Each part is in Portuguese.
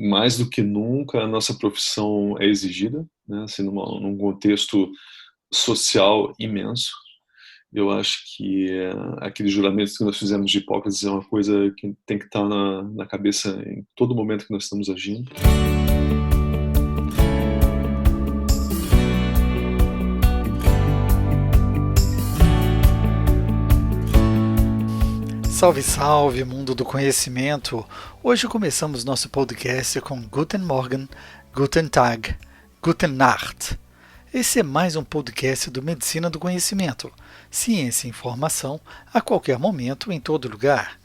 mais do que nunca, a nossa profissão é exigida, né? Assim, num contexto social imenso. Eu acho que aqueles juramentos que nós fizemos de Hipócrates é uma coisa que tem que estar na cabeça em todo momento que nós estamos agindo. Salve, salve, mundo do conhecimento! Hoje começamos nosso podcast com Guten Morgen, Guten Tag, Guten Nacht. Esse é mais um podcast do Medicina do Conhecimento, ciência e informação a qualquer momento, em todo lugar.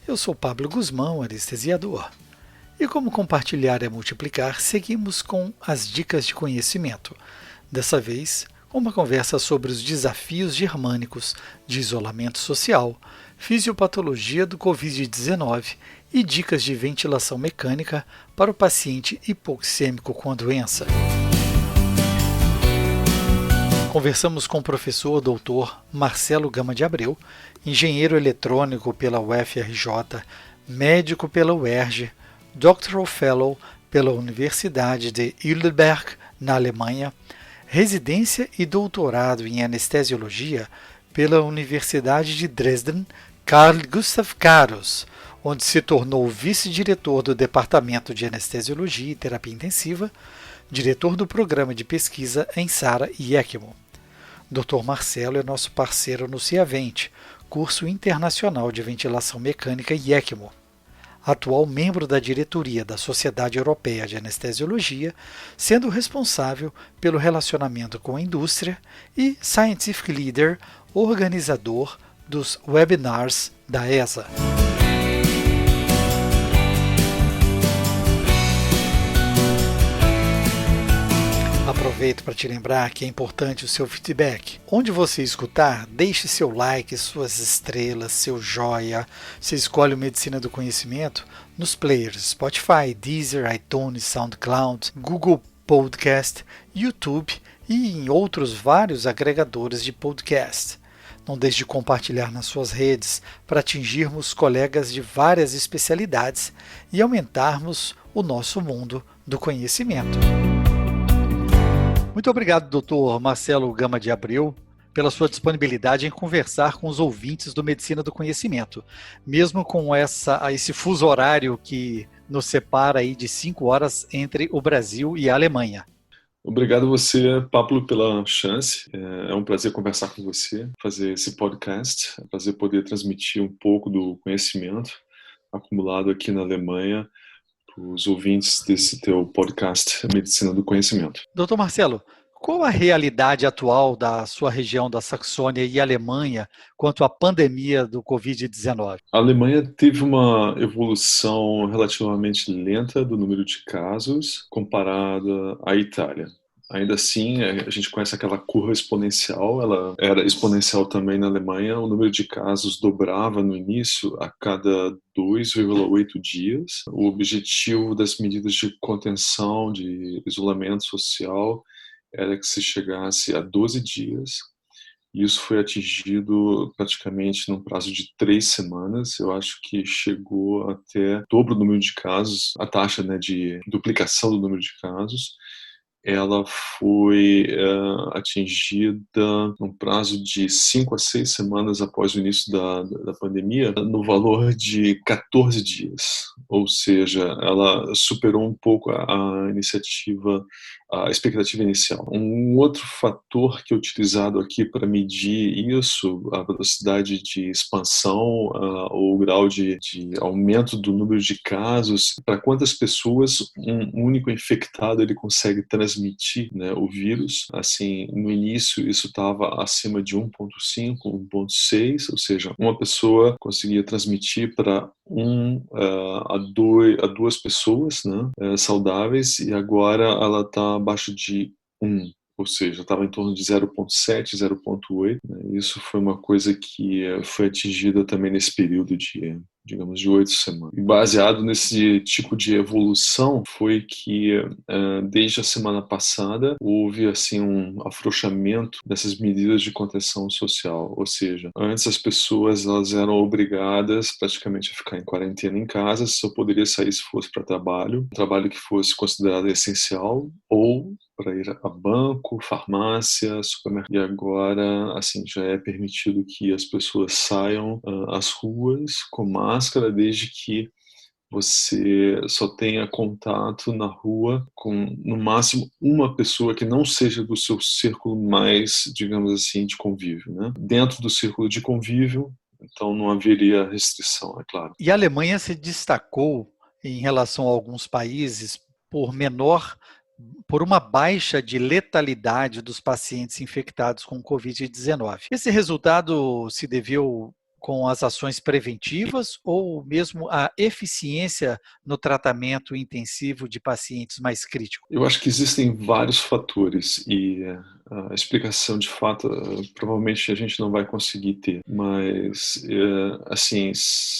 Eu sou Pablo Guzmão, anestesiador. E como compartilhar é multiplicar, seguimos com as dicas de conhecimento. Dessa vez, uma conversa sobre os desafios germânicos de isolamento social, fisiopatologia do Covid-19 e dicas de ventilação mecânica para o paciente hipoxêmico com a doença. Conversamos com o professor Dr. Marcelo Gama de Abreu, engenheiro eletrônico pela UFRJ, médico pela UERJ, Doctoral Fellow pela Universidade de Heidelberg, na Alemanha, residência e doutorado em anestesiologia pela Universidade de Dresden, Carl Gustav Karus, onde se tornou vice-diretor do Departamento de Anestesiologia e Terapia Intensiva, diretor do programa de pesquisa em SARA e ECMO. Dr. Marcelo é nosso parceiro no CIAVENT, curso internacional de ventilação mecânica e ECMO. Atual membro da diretoria da Sociedade Europeia de Anestesiologia, sendo responsável pelo relacionamento com a indústria e Scientific Leader, organizador dos webinars da ESA. Aproveito para te lembrar que é importante o seu feedback. Onde você escutar, deixe seu like, suas estrelas, seu joia. Você escolhe o Medicina do Conhecimento nos players Spotify, Deezer, iTunes, SoundCloud, Google Podcast, YouTube e em outros vários agregadores de podcast. Não deixe de compartilhar nas suas redes para atingirmos colegas de várias especialidades e aumentarmos o nosso mundo do conhecimento. Muito obrigado, Dr. Marcelo Gama de Abreu, pela sua disponibilidade em conversar com os ouvintes do Medicina do Conhecimento, mesmo com esse fuso horário que nos separa aí de 5 horas entre o Brasil e a Alemanha. Obrigado a você, Pablo, pela chance. É um prazer conversar com você, fazer esse podcast. É um prazer poder transmitir um pouco do conhecimento acumulado aqui na Alemanha para os ouvintes desse teu podcast Medicina do Conhecimento. Doutor Marcelo, qual a realidade atual da sua região da Saxônia e Alemanha quanto à pandemia do Covid-19? A Alemanha teve uma evolução relativamente lenta do número de casos comparada à Itália. Ainda assim, a gente conhece aquela curva exponencial, ela era exponencial também na Alemanha, o número de casos dobrava no início a cada 2,8 dias. O objetivo das medidas de contenção, de isolamento social, era que se chegasse a 12 dias. Isso foi atingido praticamente num prazo de 3 semanas. Eu acho que chegou até o dobro do número de casos, a taxa, né, de duplicação do número de casos. Ela foi atingida num prazo de 5 a 6 semanas após o início da pandemia, no valor de 14 dias. Ou seja, ela superou um pouco a expectativa inicial. Um outro fator que é utilizado aqui para medir isso, a velocidade de expansão ou o grau de aumento do número de casos, para quantas pessoas um único infectado ele consegue transmitir, né, o vírus. Assim, no início isso estava acima de 1,5, 1,6, ou seja, uma pessoa conseguia transmitir para a duas pessoas, né, saudáveis, e agora ela está abaixo de 1. ou seja, estava em torno de 0,7, 0,8. Né? Isso foi uma coisa que foi atingida também nesse período de, digamos, de 8 semanas. E baseado nesse tipo de evolução foi que desde a semana passada houve assim um afrouxamento dessas medidas de contenção social, ou seja, antes as pessoas elas eram obrigadas praticamente a ficar em quarentena em casa, só poderia sair se fosse para trabalho, um trabalho que fosse considerado essencial ou para ir a banco, farmácia, supermercado. E agora, assim, já é permitido que as pessoas saiam às ruas com máscara, desde que você só tenha contato na rua com, no máximo, uma pessoa que não seja do seu círculo mais, digamos assim, de convívio, né? Dentro do círculo de convívio, então não haveria restrição, é claro. E a Alemanha se destacou em relação a alguns países por uma baixa de letalidade dos pacientes infectados com Covid-19. Esse resultado se deveu com as ações preventivas ou mesmo a eficiência no tratamento intensivo de pacientes mais críticos? Eu acho que existem vários fatores e a explicação de fato provavelmente a gente não vai conseguir ter, mas assim,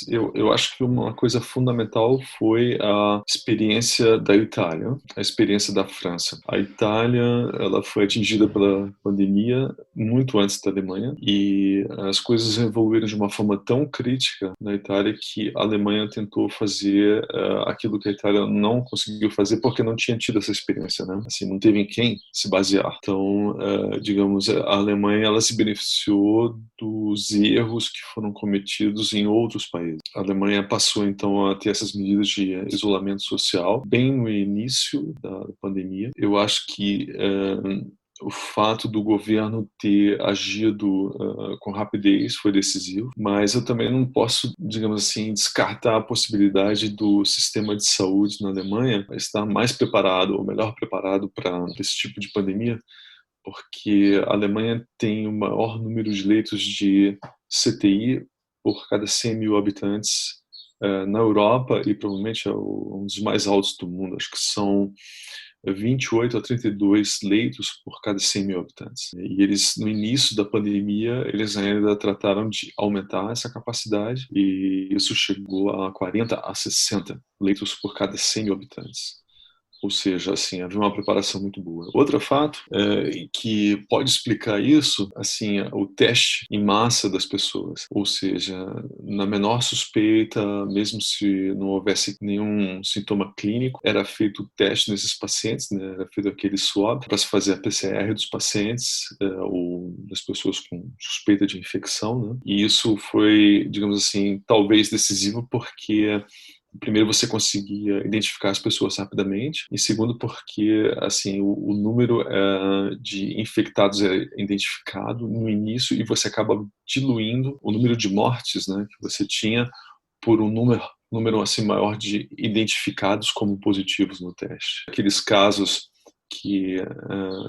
eu acho que uma coisa fundamental foi a experiência da Itália, a experiência da França. A Itália, ela foi atingida pela pandemia muito antes da Alemanha e as coisas evoluíram de uma forma tão crítica na Itália que a Alemanha tentou fazer aquilo que a Itália não conseguiu fazer porque não tinha tido essa experiência, né? Assim, não teve em quem se basear. Então, digamos, a Alemanha ela se beneficiou dos erros que foram cometidos em outros países. A Alemanha passou então a ter essas medidas de isolamento social bem no início da pandemia. Eu acho que o fato do governo ter agido com rapidez foi decisivo, mas eu também não posso, digamos assim, descartar a possibilidade do sistema de saúde na Alemanha estar mais preparado ou melhor preparado para esse tipo de pandemia, porque a Alemanha tem o maior número de leitos de CTI por cada 100 mil habitantes na Europa e provavelmente é um dos mais altos do mundo. Acho que são 28 a 32 leitos por cada 100 mil habitantes. E eles, no início da pandemia, eles ainda trataram de aumentar essa capacidade e isso chegou a 40 a 60 leitos por cada 100 mil habitantes. Ou seja, assim, havia uma preparação muito boa. Outro fato que pode explicar isso, assim, o teste em massa das pessoas. Ou seja, na menor suspeita, mesmo se não houvesse nenhum sintoma clínico, era feito o teste nesses pacientes, né? Era feito aquele swab para se fazer a PCR dos pacientes ou das pessoas com suspeita de infecção, né? E isso foi, digamos assim, talvez decisivo porque primeiro você conseguia identificar as pessoas rapidamente e segundo porque assim o número de infectados é identificado no início e você acaba diluindo o número de mortes, né, que você tinha por um número assim maior de identificados como positivos no teste. Aqueles casos que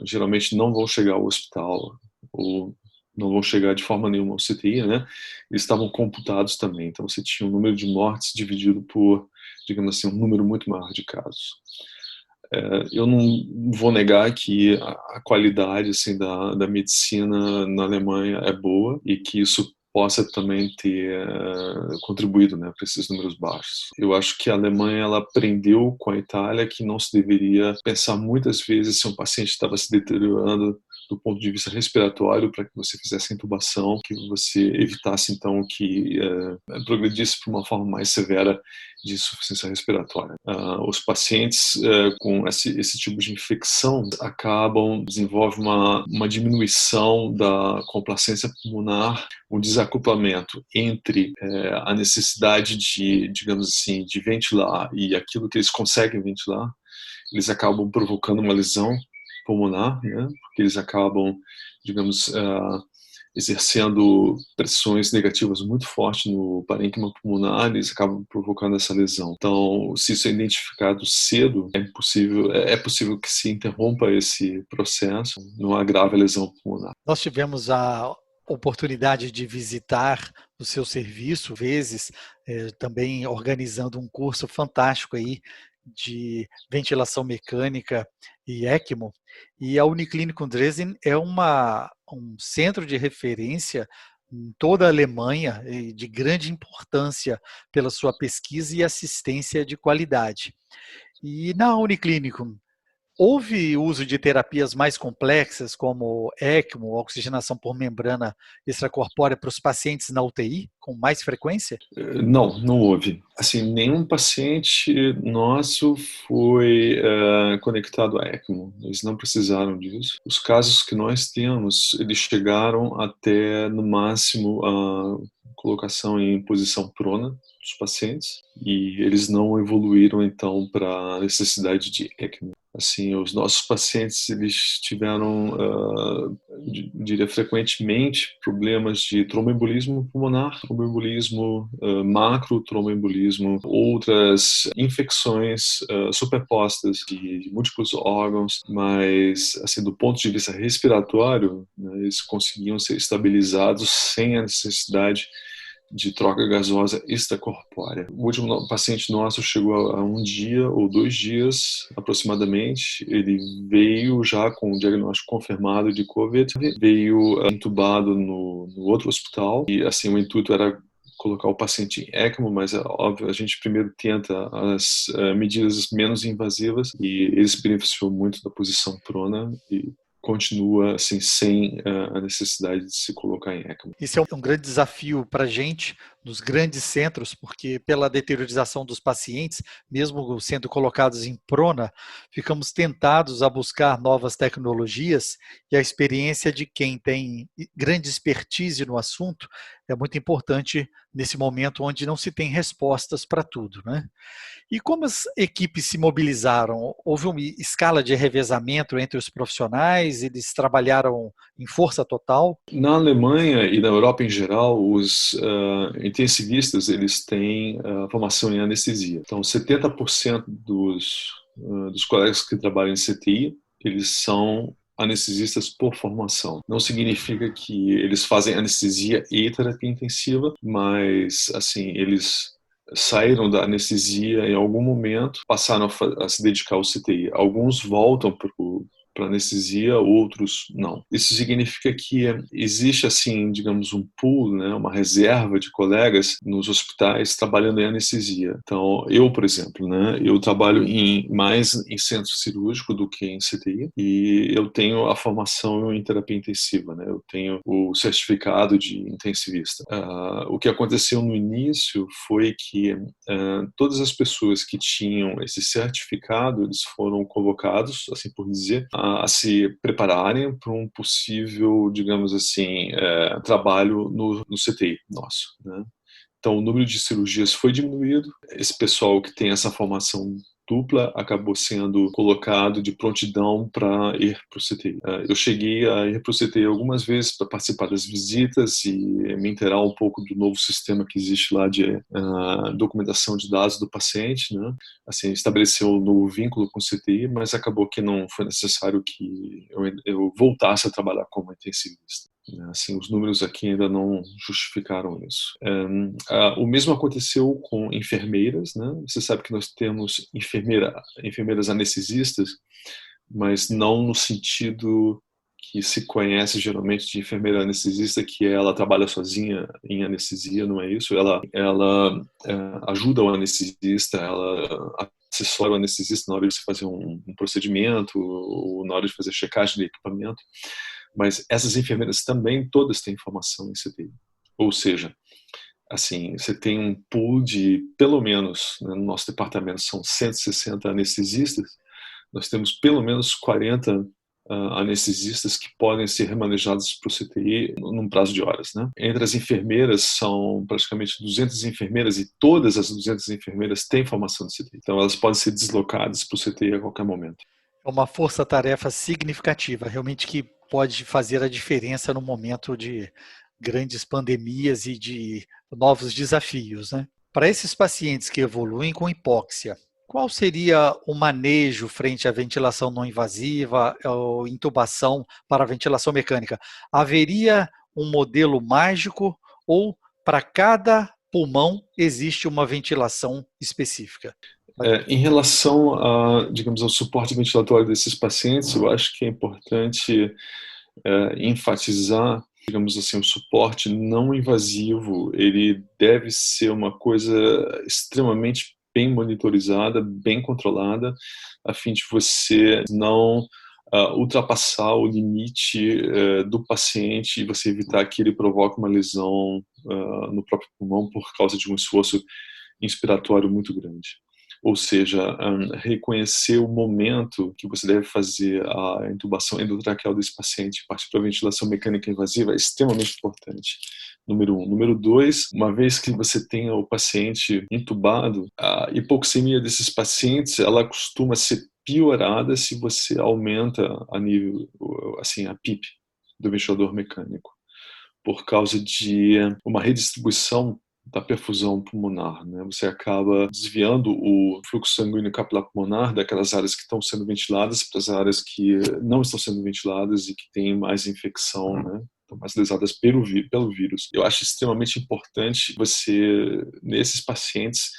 geralmente não vão chegar ao hospital ou não vão chegar de forma nenhuma ao CTI, né? Eles estavam computados também. Então você tinha um número de mortes dividido por, digamos assim, um número muito maior de casos. Eu não vou negar que a qualidade assim da medicina na Alemanha é boa e que isso possa também ter contribuído, né, para esses números baixos. Eu acho que a Alemanha ela aprendeu com a Itália que não se deveria pensar muitas vezes se um paciente estava se deteriorando do ponto de vista respiratório para que você fizesse a intubação, que você evitasse então que progredisse para uma forma mais severa de insuficiência respiratória. Os pacientes com esse tipo de infecção desenvolvem uma diminuição da complacência pulmonar, um desacoplamento entre a necessidade de, digamos assim, de ventilar e aquilo que eles conseguem ventilar. Eles acabam provocando uma lesão pulmonar, né? Porque eles acabam, digamos, exercendo pressões negativas muito fortes no parênquima pulmonar, eles acabam provocando essa lesão. Então, se isso é identificado cedo, é possível que se interrompa esse processo, não agrave a lesão pulmonar. Nós tivemos a oportunidade de visitar o seu serviço, vezes, também organizando um curso fantástico aí de ventilação mecânica e ECMO, e a Uniclinikum Dresden é um centro de referência em toda a Alemanha e de grande importância pela sua pesquisa e assistência de qualidade. E na Uniclinikum, houve uso de terapias mais complexas, como ECMO, oxigenação por membrana extracorpórea, para os pacientes na UTI, com mais frequência? Não houve. Assim, nenhum paciente nosso foi conectado a ECMO. Eles não precisaram disso. Os casos que nós temos, eles chegaram até, no máximo, a colocação em posição prona dos pacientes, e eles não evoluíram, então, para a necessidade de ECMO. Assim, os nossos pacientes, eles tiveram, diria, frequentemente problemas de tromboembolismo pulmonar, tromboembolismo macro, tromboembolismo, outras infecções superpostas de múltiplos órgãos, mas, assim, do ponto de vista respiratório, né, eles conseguiam ser estabilizados sem a necessidade de troca gasosa extracorpórea. O último paciente nosso chegou a 1 dia ou 2 dias, aproximadamente. Ele veio já com o diagnóstico confirmado de COVID, veio entubado no outro hospital, e assim, o intuito era colocar o paciente em ECMO, mas é óbvio, a gente primeiro tenta as medidas menos invasivas, e ele se beneficiou muito da posição prona e continua assim, sem a necessidade de se colocar em ECMO. Isso é um grande desafio para a gente nos grandes centros, porque pela deteriorização dos pacientes, mesmo sendo colocados em prona, ficamos tentados a buscar novas tecnologias, e a experiência de quem tem grande expertise no assunto é muito importante nesse momento onde não se tem respostas para tudo, né? E como as equipes se mobilizaram? Houve uma escala de revezamento entre os profissionais? Eles trabalharam em força total? Na Alemanha e na Europa em geral, os intensivistas, eles têm formação em anestesia. Então, 70% dos colegas que trabalham em CTI, eles são anestesistas por formação. Não significa que eles fazem anestesia e terapia intensiva, mas, assim, eles saíram da anestesia em algum momento, passaram a se dedicar ao CTI. Alguns voltam para anestesia, outros não. Isso significa que existe, assim, digamos, um pool, né, uma reserva de colegas nos hospitais trabalhando em anestesia. Então, eu, por exemplo, né, eu trabalho mais em centro cirúrgico do que em CTI, e eu tenho a formação em terapia intensiva, né, eu tenho o certificado de intensivista. O que aconteceu no início foi que todas as pessoas que tinham esse certificado, eles foram convocados, assim por dizer, a se prepararem para um possível, digamos assim, trabalho no CTI nosso, né? Então, o número de cirurgias foi diminuído. Esse pessoal que tem essa formação dupla acabou sendo colocado de prontidão para ir para o CTI. Eu cheguei a ir para o CTI algumas vezes para participar das visitas e me inteirar um pouco do novo sistema que existe lá de documentação de dados do paciente, né? Assim, estabeleceu um novo vínculo com o CTI, mas acabou que não foi necessário que eu voltasse a trabalhar como intensivista. Assim, os números aqui ainda não justificaram isso. O mesmo aconteceu com enfermeiras, né? Você sabe que nós temos enfermeiras anestesistas, mas não no sentido que se conhece geralmente de enfermeira anestesista, que ela trabalha sozinha em anestesia, não é isso? Ela ajuda o anestesista, ela assessora o anestesista na hora de se fazer um procedimento, ou na hora de fazer checagem de equipamento. Mas essas enfermeiras também todas têm formação em CTI. Ou seja, assim, você tem um pool de, pelo menos, né, no nosso departamento são 160 anestesistas, nós temos pelo menos 40 anestesistas que podem ser remanejados para o CTI num prazo de horas, né? Entre as enfermeiras, são praticamente 200 enfermeiras, e todas as 200 enfermeiras têm formação de CTI. Então, elas podem ser deslocadas para o CTI a qualquer momento. É uma força-tarefa significativa, realmente, que pode fazer a diferença no momento de grandes pandemias e de novos desafios, né? Para esses pacientes que evoluem com hipóxia, qual seria o manejo frente à ventilação não invasiva ou intubação para ventilação mecânica? Haveria um modelo mágico, ou para cada pulmão existe uma ventilação específica? Em relação digamos, ao suporte ventilatório desses pacientes, eu acho que é importante enfatizar, digamos assim, o suporte não invasivo. Ele deve ser uma coisa extremamente bem monitorizada, bem controlada, a fim de você não ultrapassar o limite do paciente e você evitar que ele provoque uma lesão no próprio pulmão por causa de um esforço inspiratório muito grande. Ou seja, reconhecer o momento que você deve fazer a intubação endotraqueal desse paciente, partir para a ventilação mecânica invasiva, é extremamente importante. Número 1. Número 2, uma vez que você tenha o paciente intubado, a hipoxemia desses pacientes, ela costuma ser piorada se você aumenta a nível, assim, a PIP do ventilador mecânico, por causa de uma redistribuição da perfusão pulmonar, né? Você acaba desviando o fluxo sanguíneo capilar pulmonar daquelas áreas que estão sendo ventiladas para as áreas que não estão sendo ventiladas e que têm mais infecção, né? Estão mais lesadas pelo vírus. Eu acho extremamente importante você, nesses pacientes,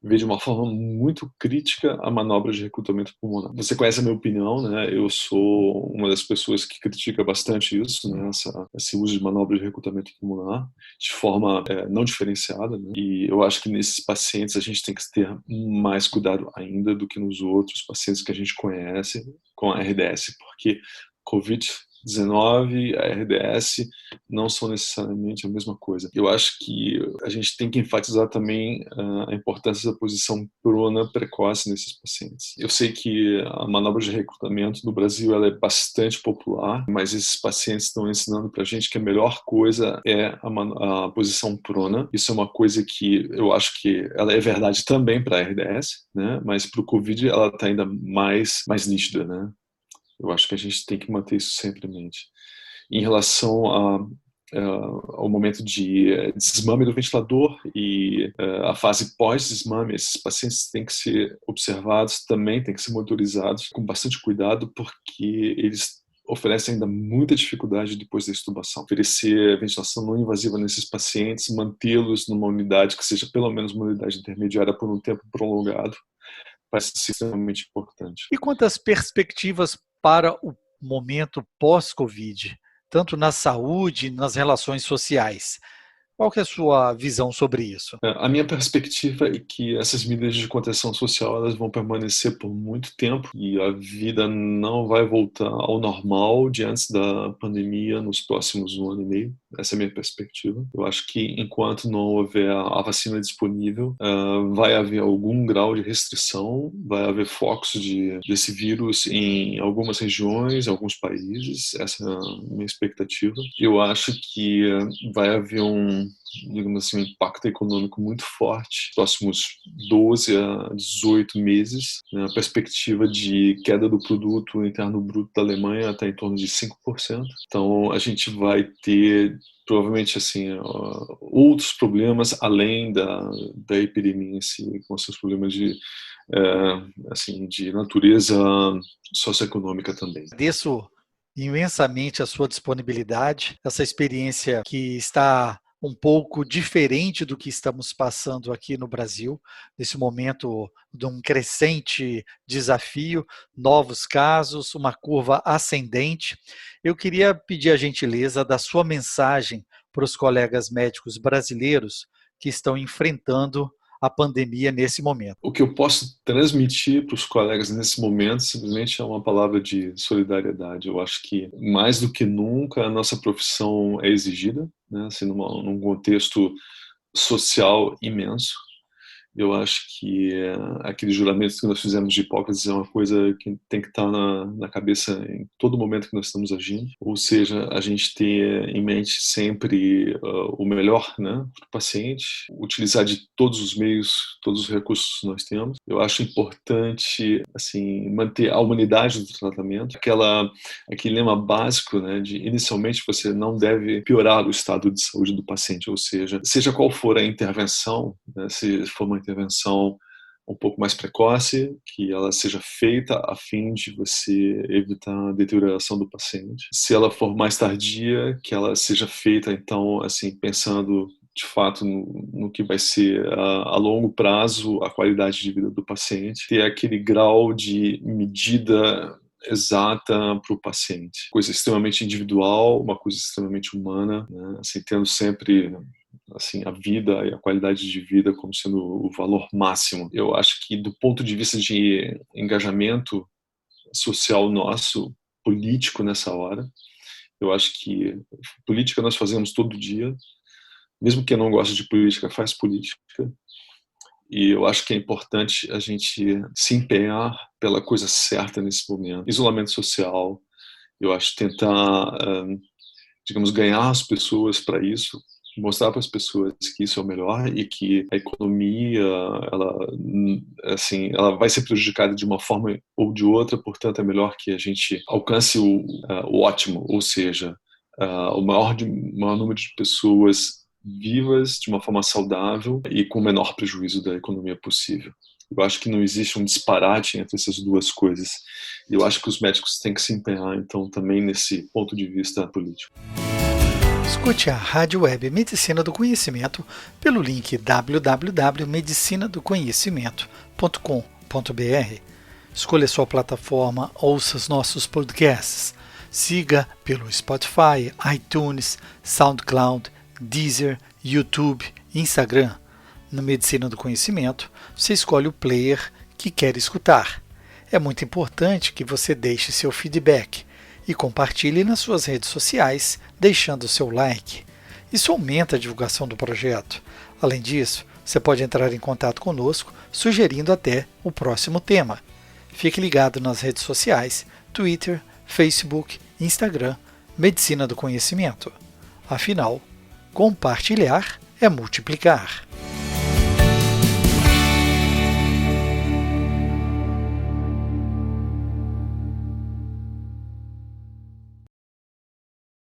ver de uma forma muito crítica a manobra de recrutamento pulmonar. Você conhece a minha opinião, né? Eu sou uma das pessoas que critica bastante isso, né? Esse uso de manobra de recrutamento pulmonar de forma não diferenciada, né? E eu acho que nesses pacientes a gente tem que ter mais cuidado ainda do que nos outros pacientes que a gente conhece com a RDS, porque COVID-19, a RDS não são necessariamente a mesma coisa. Eu acho que a gente tem que enfatizar também a importância da posição prona precoce nesses pacientes. Eu sei que a manobra de recrutamento no Brasil ela é bastante popular, mas esses pacientes estão ensinando para a gente que a melhor coisa é a posição prona. Isso é uma coisa que eu acho que ela é verdade também para a RDS, né? Mas para o COVID ela está ainda mais nítida, né? Eu acho que a gente tem que manter isso sempre em mente. Em relação ao momento de desmame do ventilador e a fase pós-desmame, esses pacientes têm que ser observados, também têm que ser monitorizados com bastante cuidado, porque eles oferecem ainda muita dificuldade depois da extubação. Oferecer ventilação não invasiva nesses pacientes, mantê-los numa unidade que seja pelo menos uma unidade intermediária por um tempo prolongado, parece ser extremamente importante. E quantas perspectivas para o momento pós-Covid, tanto na saúde e nas relações sociais? Qual que é a sua visão sobre isso? A minha perspectiva é que essas medidas de contenção social elas vão permanecer por muito tempo e a vida não vai voltar ao normal de antes da pandemia nos próximos 1 ano e meio. Essa é a minha perspectiva. Eu acho que enquanto não houver a vacina disponível, vai haver algum grau de restrição, vai haver focos desse vírus em algumas regiões, em alguns países. Essa é a minha expectativa. Eu acho que vai haver digamos assim, um impacto econômico muito forte nos próximos 12 a 18 meses. Né? A perspectiva de queda do produto interno bruto da Alemanha está em torno de 5%. Então, a gente vai ter provavelmente assim outros problemas além da epidemia em si, com seus problemas assim, de natureza socioeconômica também. Agradeço imensamente a sua disponibilidade, essa experiência que está um pouco diferente do que estamos passando aqui no Brasil, nesse momento de um crescente desafio, novos casos, uma curva ascendente. Eu queria pedir a gentileza da sua mensagem para os colegas médicos brasileiros que estão enfrentando a pandemia nesse momento. O que eu posso transmitir para os colegas nesse momento simplesmente é uma palavra de solidariedade. Eu acho que mais do que nunca a nossa profissão é exigida, né? Assim, num contexto social imenso. Eu acho que aquele juramento que nós fizemos de Hipócrates é uma coisa que tem que estar na cabeça em todo momento que nós estamos agindo. Ou seja, a gente ter em mente sempre o melhor, né, para o paciente, utilizar de todos os meios, todos os recursos que nós temos. Eu acho importante assim, manter a humanidade do tratamento, aquele lema básico, né, de inicialmente você não deve piorar o estado de saúde do paciente, ou seja qual for a intervenção, né, se for uma intervenção um pouco mais precoce, que ela seja feita a fim de você evitar a deterioração do paciente. Se ela for mais tardia, que ela seja feita, então, assim, pensando de fato, no que vai ser a longo prazo a qualidade de vida do paciente, ter aquele grau de medida exata para o paciente. Coisa extremamente individual, uma coisa extremamente humana, né? Assim, tendo sempre assim, a vida e a qualidade de vida como sendo o valor máximo. Eu acho que do ponto de vista de engajamento social nosso, político nessa hora, eu acho que política nós fazemos todo dia, mesmo quem não gosta de política faz política, e eu acho que é importante a gente se empenhar pela coisa certa nesse momento. Isolamento social, eu acho tentar, digamos, ganhar as pessoas para isso, mostrar para as pessoas que isso é o melhor e que a economia, ela vai ser prejudicada de uma forma ou de outra, portanto é melhor que a gente alcance o ótimo, ou seja, o maior número de pessoas vivas de uma forma saudável e com o menor prejuízo da economia possível. Eu acho que não existe um disparate entre essas duas coisas. E eu acho que os médicos têm que se empenhar, então, também nesse ponto de vista político. Escute a Rádio Web Medicina do Conhecimento pelo link www.medicinadoconhecimento.com.br. Escolha sua plataforma, ouça os nossos podcasts. Siga pelo Spotify, iTunes, SoundCloud, Deezer, YouTube, Instagram. No Medicina do Conhecimento, você escolhe o player que quer escutar. É muito importante que você deixe seu feedback e compartilhe nas suas redes sociais, deixando seu like. Isso aumenta a divulgação do projeto. Além disso, você pode entrar em contato conosco, sugerindo até o próximo tema. Fique ligado nas redes sociais, Twitter, Facebook, Instagram, Medicina do Conhecimento. Afinal, compartilhar é multiplicar.